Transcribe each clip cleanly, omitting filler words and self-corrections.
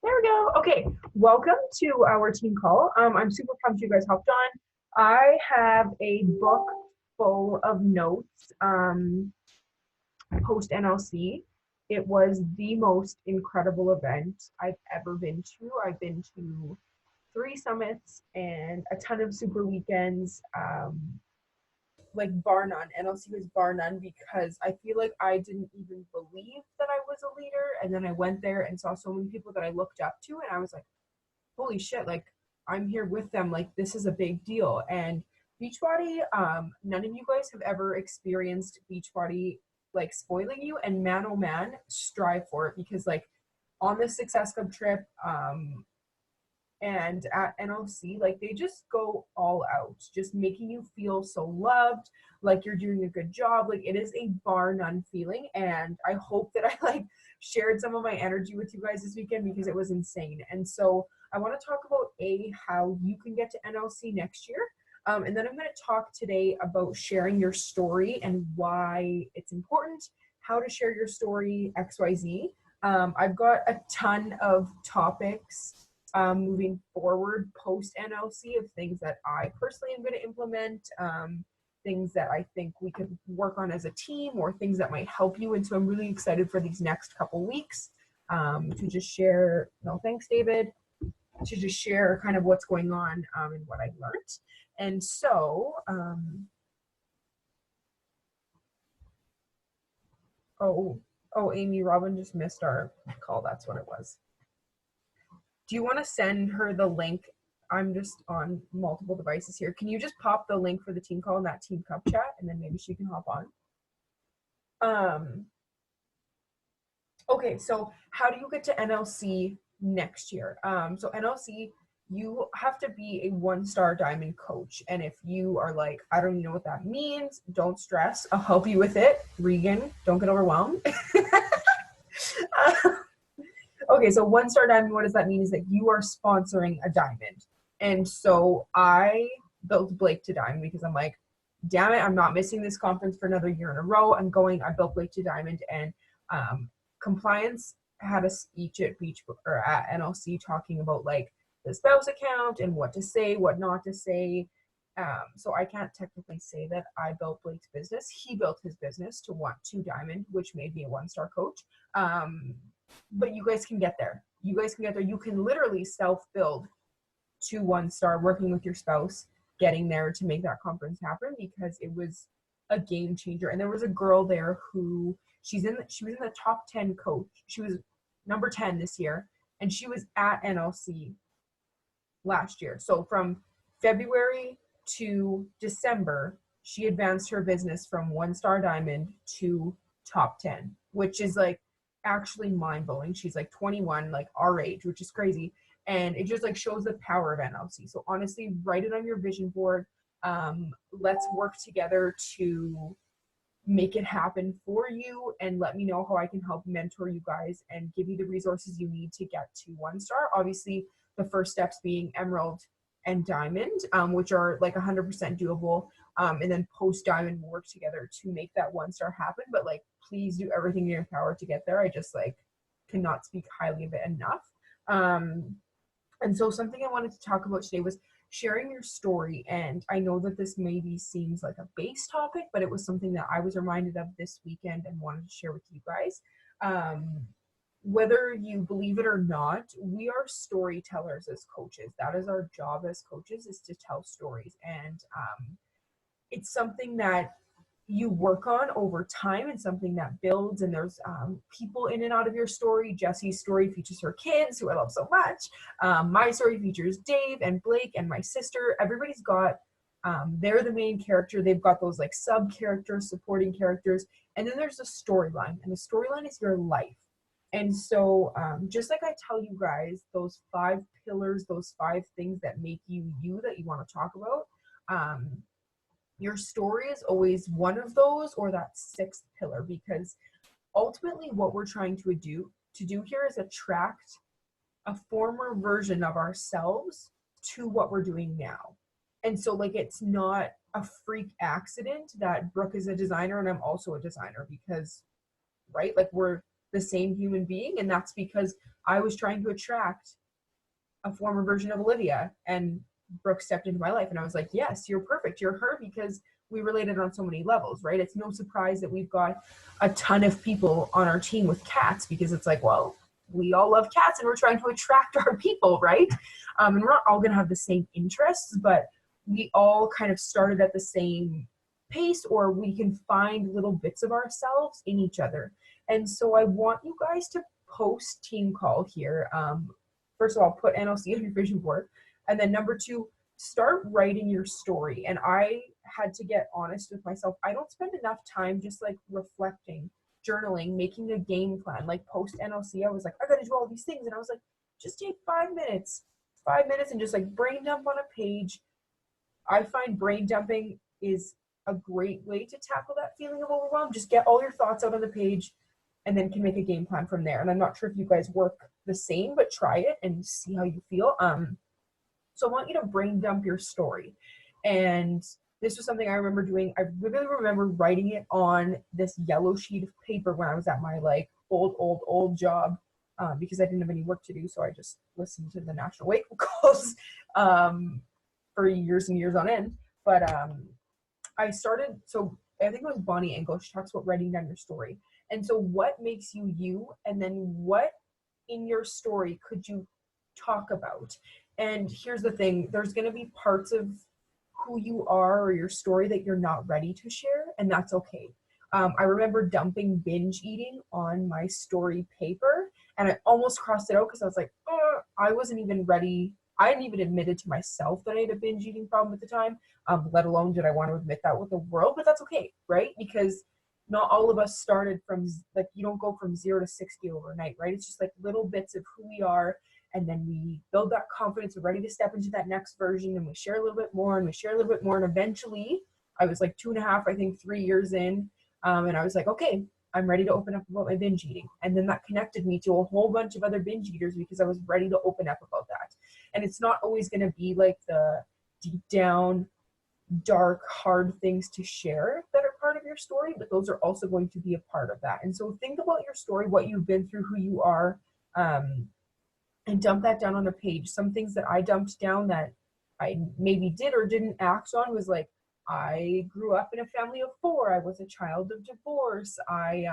There we go. Okay, welcome to our team call. I'm super pumped you guys hopped on. I have a book full of notes post NLC. It was the most incredible event I've ever been to. I've been to three summits and a ton of super weekends. Like bar none. NLC was bar none because I feel like I didn't even believe that I was a leader. And then I went there and saw so many people that I looked up to, and I was like, holy shit, like I'm here with them. Like this is a big deal. And Beachbody, none of you guys have ever experienced Beachbody like spoiling you. And man, oh man, strive for it because like on the Success Club trip, and at NOC, like they just go all out, just making you feel so loved, like you're doing a good job. Like it is a bar none feeling. And I hope that I like shared some of my energy with you guys this weekend because it was insane. And so I want to talk about how you can get to NLC next year. And then I'm going to talk today about sharing your story and why it's important, how to share your story, XYZ. I've got a ton of topics moving forward post NLC of things that I personally am going to implement, things that I think we could work on as a team, or things that might help you. And so I'm really excited for these next couple weeks to just share. No, thanks, David. To just share kind of what's going on and what I've learned. And so, Amy, Robin just missed our call. That's what it was. Do you want to send her the link? I'm just on multiple devices here. Can you just pop the link for the team call in that team cup chat, and then maybe she can hop on? Okay, so how do you get to NLC next year? So NLC, you have to be a one-star diamond coach. And if you are like, I don't even know what that means, don't stress. I'll help you with it. Regan, don't get overwhelmed. Okay, so one-star diamond, what does that mean? Is that you are sponsoring a diamond. And so I built Blake to Diamond because I'm like, damn it, I'm not missing this conference for another year in a row. I built Blake to Diamond, and compliance had a speech at NLC talking about like the spouse account and what to say, what not to say. So I can't technically say that I built Blake's business. He built his business to want to Diamond, which made me a one-star coach. But you guys can get there. You guys can get there. You can literally self-build to one-star, working with your spouse, getting there to make that conference happen, because it was a game changer. And there was a girl there who she was in the top 10 coach. She was number 10 this year, and she was at NLC last year. So from February to December, she advanced her business from one-star diamond to top 10, which is like actually mind-blowing. She's like 21, like our age, which is crazy. And it just like shows the power of NLC. So honestly, write it on your vision board. Let's work together to make it happen for you, and let me know how I can help mentor you guys and give you the resources you need to get to one-star. Obviously, the first steps being emerald and diamond, which are like 100% doable. And then post diamond, we'll work together to make that one-star happen. But like, please do everything in your power to get there. I just like cannot speak highly of it enough. And so something I wanted to talk about today was sharing your story. And I know that this maybe seems like a base topic, but it was something that I was reminded of this weekend and wanted to share with you guys. Whether you believe it or not, we are storytellers as coaches. That is our job as coaches, is to tell stories. And it's something that you work on over time, and something that builds. And there's people in and out of your story. Jesse's story features her kids, who I love so much. My story features Dave and Blake and my sister. Everybody's got they're the main character. They've got those like sub characters, supporting characters, and then there's a storyline, and the storyline is your life. And so just like I tell you guys, those 5 pillars, those 5 things that make you you, that you want to talk about, your story is always one of those, or that 6th pillar, because ultimately what we're trying to do here is attract a former version of ourselves to what we're doing now. And so like, it's not a freak accident that Brooke is a designer and I'm also a designer, because right, like we're the same human being. And that's because I was trying to attract a former version of Olivia, and Brooke stepped into my life, and I was like, yes, you're perfect. You're her, because we related on so many levels, right? It's no surprise that we've got a ton of people on our team with cats, because it's like, well, we all love cats and we're trying to attract our people, right? And we're not all going to have the same interests, but we all kind of started at the same pace, or we can find little bits of ourselves in each other. And so I want you guys to post team call here. First of all, put NLC on your vision board. And then number 2, start writing your story. And I had to get honest with myself. I don't spend enough time just like reflecting, journaling, making a game plan. Like post NLC, I was like, I got to do all these things. And I was like, just take 5 minutes and just like brain dump on a page. I find brain dumping is a great way to tackle that feeling of overwhelm. Just get all your thoughts out on the page and then can make a game plan from there. And I'm not sure if you guys work the same, but try it and see how you feel. So I want you to brain dump your story. And this was something I remember doing. I really remember writing it on this yellow sheet of paper when I was at my like old job, because I didn't have any work to do. So I just listened to the National Wake calls for years and years on end. But I started, so I think it was Bonnie English talks about writing down your story. And so what makes you you, and then what in your story could you talk about? And here's the thing, there's going to be parts of who you are or your story that you're not ready to share, and that's okay. I remember dumping binge eating on my story paper, and I almost crossed it out because I was like, oh, I wasn't even ready. I hadn't even admitted to myself that I had a binge eating problem at the time, let alone did I want to admit that with the world, but that's okay, right? Because not all of us started from, like, you don't go from 0 to 60 overnight, right? It's just like little bits of who we are, and then we build that confidence. We're ready to step into that next version, and we share a little bit more, and we share a little bit more, and eventually, I was like 2.5, I think 3 years in, and I was like, okay, I'm ready to open up about my binge eating. And then that connected me to a whole bunch of other binge eaters because I was ready to open up about that. And it's not always going to be like the deep down, dark, hard things to share that are part of your story, but those are also going to be a part of that. And so think about your story, what you've been through, who you are, and dump that down on a page. Some things that I dumped down that I maybe did or didn't act on was like, I grew up in a family of 4. I was a child of divorce. I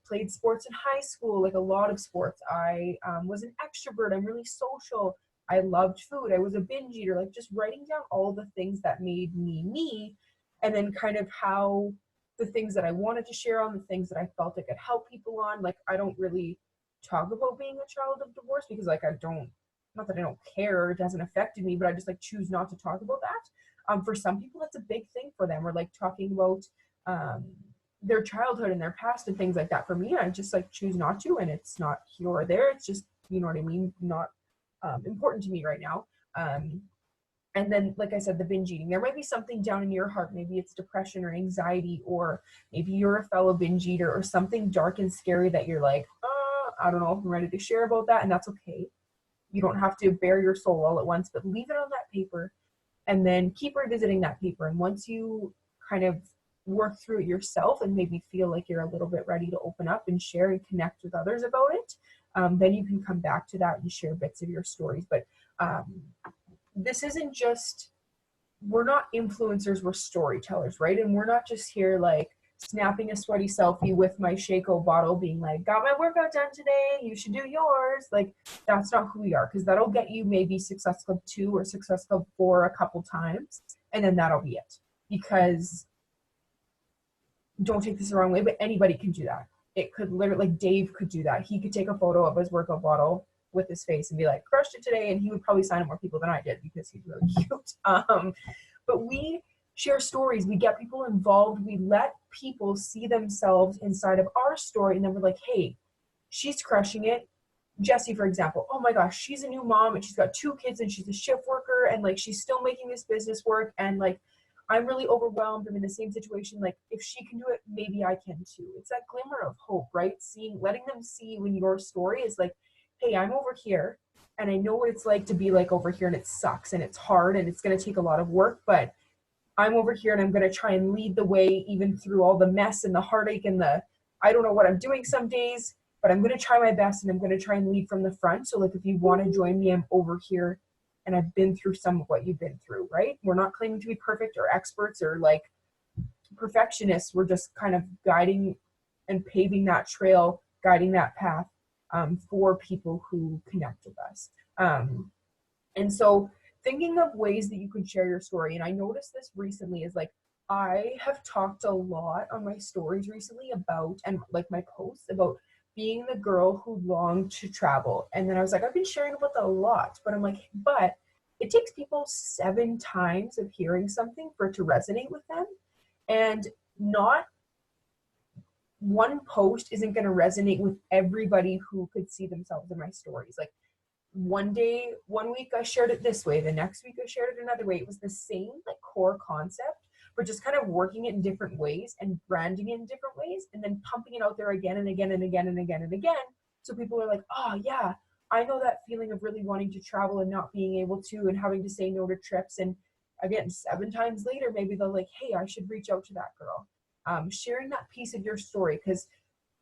played sports in high school, like a lot of sports. I was an extrovert. I'm really social. I loved food. I was a binge eater. Like just writing down all the things that made me me, and then kind of how the things that I wanted to share on, the things that I felt I could help people on. Like I don't really talk about being a child of divorce because like I don't, not that I don't care, it hasn't affected me, but I just like choose not to talk about that. For some people, that's a big thing for them. Or like talking about their childhood and their past and things like that. For me, I just like choose not to, and it's not here or there. It's just, you know what I mean, not important to me right now. And then, like I said, the binge eating. There might be something down in your heart. Maybe it's depression or anxiety, or maybe you're a fellow binge eater, or something dark and scary that you're like, I don't know if I'm ready to share about that, and that's okay. You don't have to bare your soul all at once, but leave it on that paper. And then keep revisiting that paper. And once you kind of work through it yourself and maybe feel like you're a little bit ready to open up and share and connect with others about it, then you can come back to that and share bits of your stories. But this isn't just, we're not influencers, we're storytellers, right? And we're not just here like snapping a sweaty selfie with my Shaco bottle being like, got my workout done today, you should do yours. Like, that's not who we are, because that'll get you maybe Success Club 2 or Success Club 4 a couple times, and then that'll be it. Because, don't take this the wrong way, but anybody can do that. It could literally, like Dave could do that. He could take a photo of his workout bottle with his face and be like, crushed it today, and he would probably sign up more people than I did because he's really cute. But we share stories, we get people involved, we let people see themselves inside of our story, and then we're like, hey, she's crushing it. Jessie, for example, oh my gosh, she's a new mom and she's got 2 kids and she's a shift worker and like she's still making this business work, and like I'm really overwhelmed. I'm in the same situation. Like if she can do it, maybe I can too. It's that glimmer of hope, right? Letting them see when your story is like, hey, I'm over here and I know what it's like to be like over here, and it sucks and it's hard and it's going to take a lot of work, but I'm over here and I'm going to try and lead the way even through all the mess and the heartache and the, I don't know what I'm doing some days, but but I'm going to try my best and I'm going to try and lead from the front. So like, if you want to join me, I'm over here and I've been through some of what you've been through, right? We're not claiming to be perfect or experts or like perfectionists. We're just kind of guiding and paving that trail, guiding that path for people who connect with us. And so thinking of ways that you can share your story, and I noticed this recently, is like, I have talked a lot on my stories recently about, and like my posts about being the girl who longed to travel. And then I was like, I've been sharing about that a lot, but I'm like, but it takes people 7 times of hearing something for it to resonate with them. And not one post isn't going to resonate with everybody who could see themselves in my stories. Like, one week I shared it this way, the next week I shared it another way. It was the same like core concept, but just kind of working it in different ways and branding it in different ways, and then pumping it out there again and again and again and again and again. So people are like, oh yeah, I know that feeling of really wanting to travel and not being able to, and having to say no to trips. And again, 7 times later, maybe they're like, hey, I should reach out to that girl. Sharing that piece of your story, because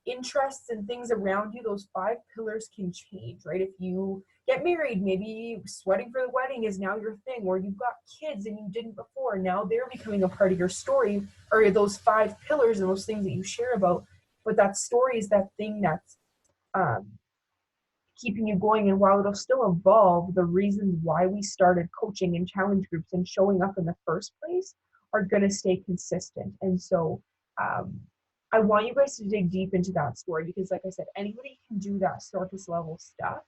interests and things around you, those 5 pillars can change, right? If you get married, maybe sweating for the wedding is now your thing, or you've got kids and you didn't before, now they're becoming a part of your story, or those 5 pillars and those things that you share about. But that story is that thing that's keeping you going. And while it'll still evolve, the reasons why we started coaching and challenge groups and showing up in the first place are going to stay consistent. And so I want you guys to dig deep into that story, because like I said, anybody can do that surface level stuff.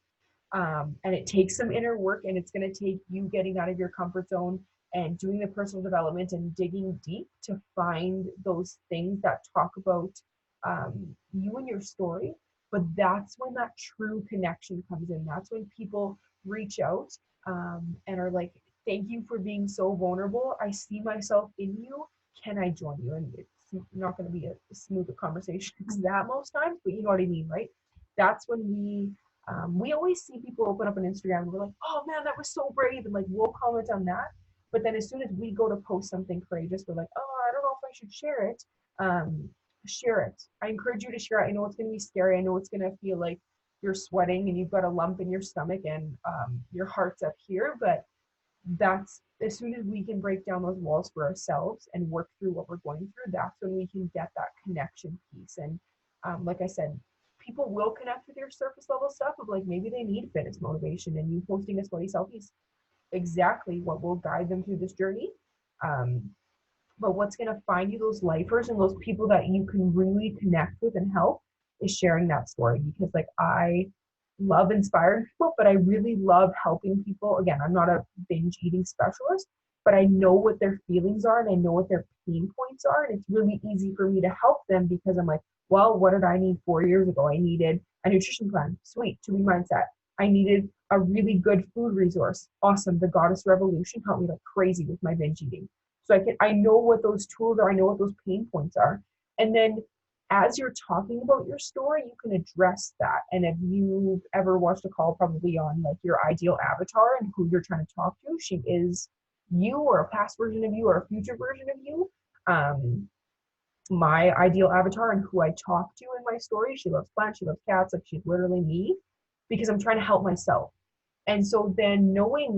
And it takes some inner work, and it's going to take you getting out of your comfort zone and doing the personal development and digging deep to find those things that talk about you and your story. But that's when that true connection comes in. That's when people reach out and are like, thank you for being so vulnerable. I see myself in you. Can I join you? And it's not going to be a smooth conversation that most times, but you know what I mean, right? That's when we always see people open up on Instagram and we're like, oh man, that was so brave. And like, we'll comment on that. But then as soon as we go to post something courageous, we're like, oh, I don't know if I should share it. Share it. I encourage you to share it. I know it's going to be scary. I know it's going to feel like you're sweating and you've got a lump in your stomach and your heart's up here. But that's, as soon as we can break down those walls for ourselves and work through what we're going through, that's when we can get that connection piece. And like I said, people will connect with your surface level stuff of like, maybe they need fitness motivation, and you posting a sweaty selfies exactly what will guide them through this journey. But what's going to find you those lifers and those people that you can really connect with and help is sharing that story. Because like, I love inspiring people, but I really love helping people. Again, I'm not a binge eating specialist, but I know what their feelings are and I know what their pain points are. And it's really easy for me to help them, because I'm like, well, what did I need 4 years ago? I needed a nutrition plan. Sweet. To be mindset. I needed a really good food resource. Awesome. The Goddess Revolution helped me like crazy with my binge eating. So I know what those tools are. I know what those pain points are. And then as you're talking about your story, you can address that. And if you've ever watched a call probably on like your ideal avatar and who you're trying to talk to, she is you or a past version of you or a future version of you. My ideal avatar and who I talk to in my story, she loves plants, she loves cats, like she's literally me, because I'm trying to help myself. And so then knowing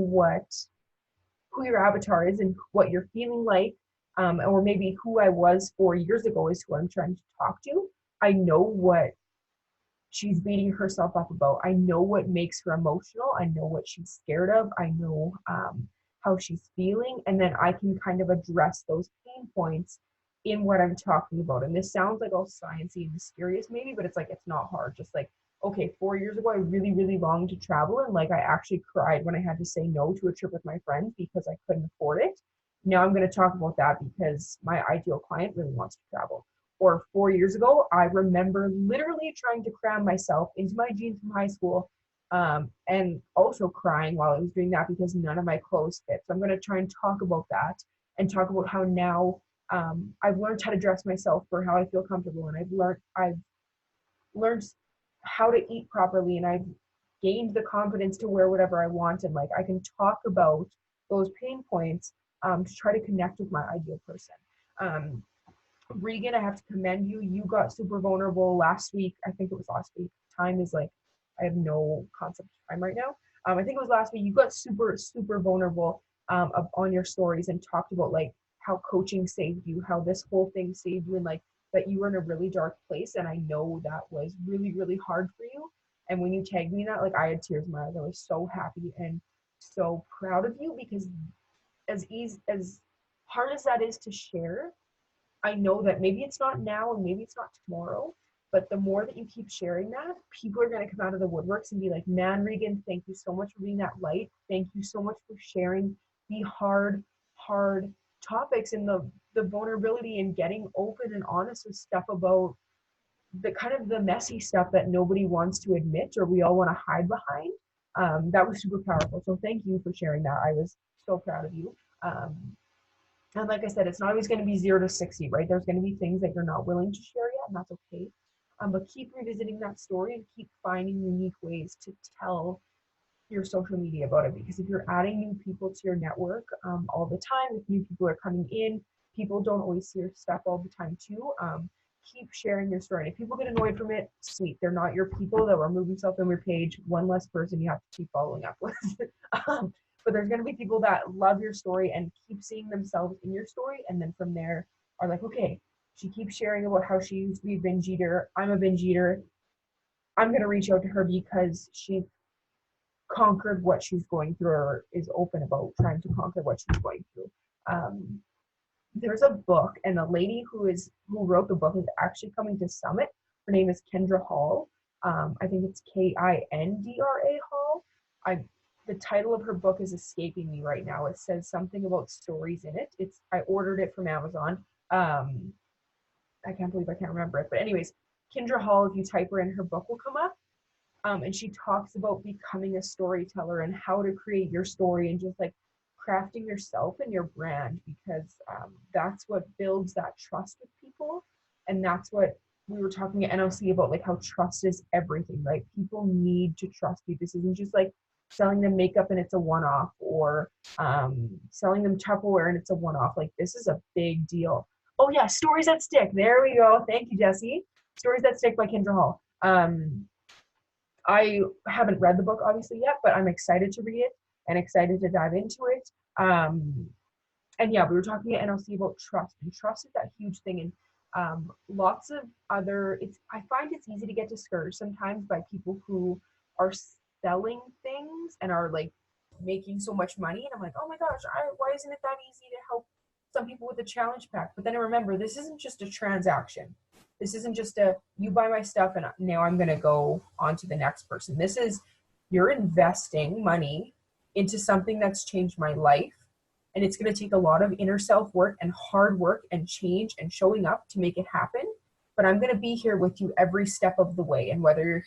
who your avatar is and what you're feeling like, or maybe who I was 4 years ago is who I'm trying to talk to. I know what she's beating herself up about. I know what makes her emotional. I know what she's scared of. I know how she's feeling. And then I can kind of address those pain points in what I'm talking about. And this sounds like all sciencey and mysterious maybe, but it's like, it's not hard. Just like, okay, 4 years ago, I really, really longed to travel. And like, I actually cried when I had to say no to a trip with my friends because I couldn't afford it. Now I'm going to talk about that because my ideal client really wants to travel. Or 4 years ago, I remember literally trying to cram myself into my jeans from high school, and also crying while I was doing that because none of my clothes fit. So I'm going to try and talk about that and talk about how now I've learned how to dress myself for how I feel comfortable, and I've learned how to eat properly, and I've gained the confidence to wear whatever I want, and like I can talk about those pain points to try to connect with my ideal person. Regan, I have to commend you. You got super vulnerable last week. I think it was last week. time is like, I have no concept of time right now. I think it was last week, you got super, super vulnerable on your stories and talked about like how coaching saved you, how this whole thing saved you, and like that you were in a really dark place. And I know that was really, really hard for you. And when you tagged me in that, like I had tears in my eyes. I was so happy and so proud of you, because as hard as that is to share, I know that maybe it's not now and maybe it's not tomorrow, but the more that you keep sharing that, people are going to come out of the woodworks and be like, man, Regan, thank you so much for being that light. Thank you so much for sharing the hard topics and the vulnerability and getting open and honest with stuff about the kind of the messy stuff that nobody wants to admit or we all want to hide behind. That was super powerful. So thank you for sharing that. I was so proud of you. Um, and like I said, it's not always going to be 0 to 60, right? There's going to be things that you're not willing to share yet, and that's okay. But keep revisiting that story and keep finding unique ways to tell your social media about it. Because if you're adding new people to your network all the time, if new people are coming in, people don't always see your stuff all the time too. Keep sharing your story. And if people get annoyed from it, sweet. They're not your people. They'll remove themselves from your page. One less person you have to keep following up with. But there's going to be people that love your story and keep seeing themselves in your story. And then from there are like, okay, she keeps sharing about how she used to be a binge eater. I'm a binge eater. I'm going to reach out to her because she conquered what she's going through, or is open about trying to conquer what she's going through. There's a book, and the lady who wrote the book is actually coming to Summit. Her name is Kendra Hall. I think it's Kindra Hall. The title of her book is escaping me right now. It says something about stories in it. I ordered it from Amazon. I can't believe I can't remember it. But anyways, Kendra Hall, if you type her in, her book will come up. And she talks about becoming a storyteller and how to create your story and just like crafting yourself and your brand, because that's what builds that trust with people. And that's what we were talking at NLC about, like how trust is everything, right? People need to trust you. This isn't just like selling them makeup and it's a one-off, or selling them Tupperware and it's a one-off. Like this is a big deal. Oh yeah, Stories That Stick. There we go. Thank you, Jesse. Stories That Stick by Kendra Hall. I haven't read the book obviously yet, but I'm excited to read it and excited to dive into it. And yeah, we were talking at NLC about trust, and trust is that huge thing. And lots of other, I find it's easy to get discouraged sometimes by people who are selling things and are like making so much money. And I'm like, oh my gosh, why isn't it that easy to help some people with the challenge pack? But then I remember, this isn't just a transaction. This isn't just you buy my stuff and now I'm going to go on to the next person. This is, you're investing money into something that's changed my life. And it's going to take a lot of inner self work and hard work and change and showing up to make it happen. But I'm going to be here with you every step of the way. And whether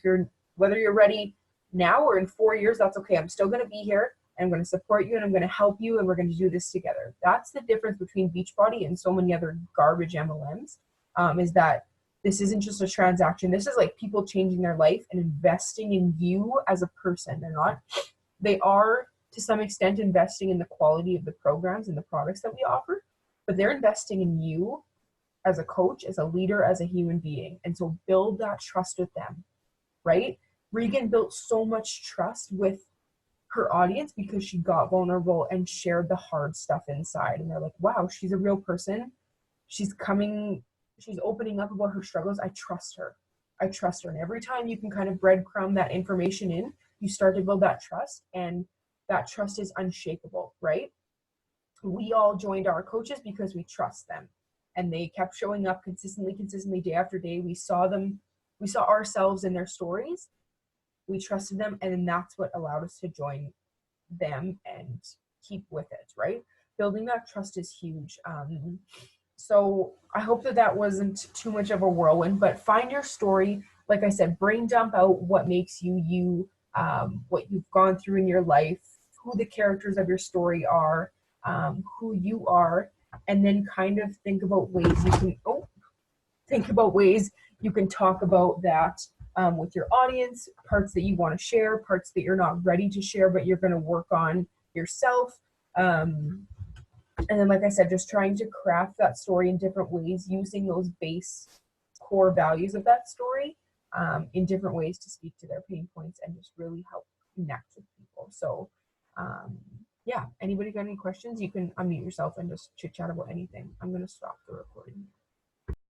you're ready now or in 4 years, that's okay. I'm still going to be here. And I'm going to support you and I'm going to help you. And we're going to do this together. That's the difference between Beachbody and so many other garbage MLMs, is that this isn't just a transaction. This is like people changing their life and investing in you as a person. They are to some extent investing in the quality of the programs and the products that we offer, but they're investing in you as a coach, as a leader, as a human being. And so build that trust with them, right? Regan built so much trust with her audience because she got vulnerable and shared the hard stuff inside. And they're like, wow, she's a real person. She's opening up about her struggles. I trust her. And every time you can kind of breadcrumb that information in, you start to build that trust, and that trust is unshakable, right? We all joined our coaches because we trust them, and they kept showing up consistently, day after day. We saw ourselves in their stories. We trusted them, and then that's what allowed us to join them and keep with it, right? Building that trust is huge. So I hope that wasn't too much of a whirlwind, but find your story. Like I said, brain dump out what makes you you, what you've gone through in your life, who the characters of your story are, who you are, and then kind of think about ways you can talk about that with your audience, parts that you want to share, parts that you're not ready to share, but you're going to work on yourself. And then, like I said, just trying to craft that story in different ways using those base core values of that story. in different ways to speak to their pain points and just really help connect with people. So, yeah, anybody got any questions? You can unmute yourself and just chit chat about anything. I'm going to stop the recording.